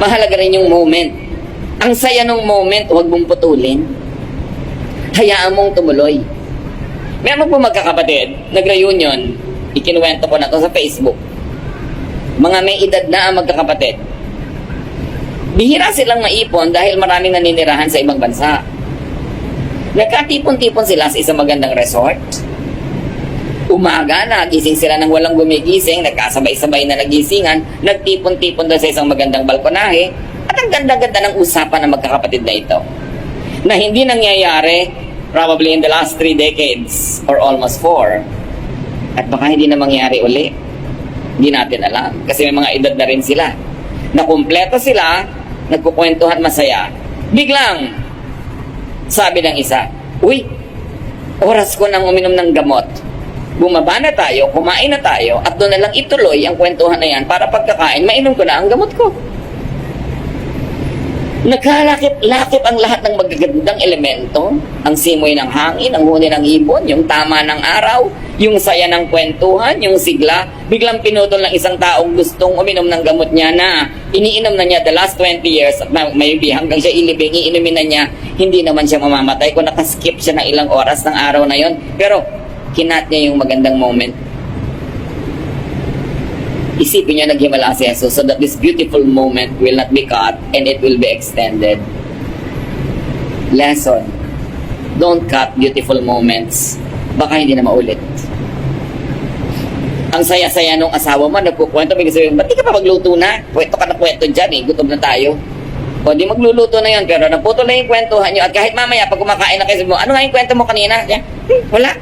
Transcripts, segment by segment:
mahalaga rin yung moment. Ang saya ng moment, huwag mong putulin. Hayaan mong tumuloy. Meron po magkakapatid, nag-reunion, ikinuwento ko na to sa Facebook. Mga may edad na ang magkakapatid. Bihira silang maipon dahil maraming naninirahan sa ibang bansa. Nagkatipon-tipon sila sa isang magandang resort. Umaga, nagising sila ng walang gumigising, nagkasabay-sabay na nagisingan, nagtipon-tipon doon sa isang magandang balkonahe, at ang ganda-ganda ng usapan ng magkakapatid na ito. Na hindi nangyayari probably in the last 3 decades or almost 4. At baka hindi na mangyari uli. Hindi natin alam. Kasi may mga edad na rin sila. Na kumpleto sila, nagkukwentuhan masaya. Biglang, sabi ng isa, uy, oras ko nang uminom ng gamot. Bumaba na tayo, kumain na tayo, at doon na lang ituloy ang kwentuhan na yan para pagkakain, mainom ko na ang gamot ko. Nagkalakip-lakip ang lahat ng magagandang elemento. Ang simoy ng hangin, ang huni ng ibon, yung tama ng araw, yung saya ng kwentuhan, yung sigla. Biglang pinutol ng isang taong gustong uminom ng gamot niya na iniinom na niya the last 20 years at maybe hanggang siya ilibing, iinumin na niya, hindi naman siya mamamatay kung nakaskip siya ng ilang oras ng araw na yon. Pero kinat niya yung magandang moment. Isipin niya naghimala si Jesus so that this beautiful moment will not be cut and it will be extended. Lesson: don't cut beautiful moments. Baka hindi na maulit. Ang saya-saya nung asawa mo, nagkukwento, may sabihin, ba't di ka pa magluto na? Kwento ka na kwento dyan eh, gutom na tayo. O di magluluto na yan, pero naputol na yung kwentuhan nyo at kahit mamaya pag kumakain na kayo, ano nga yung kwento mo kanina? Wala.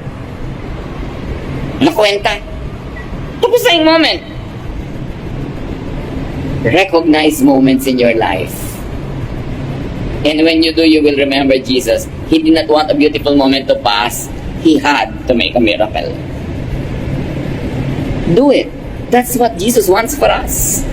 Nakwenta. Tapos na yung moment. Recognize moments in your life. And when you do, you will remember Jesus. He did not want a beautiful moment to pass. He had to make a miracle. Do it. That's what Jesus wants for us.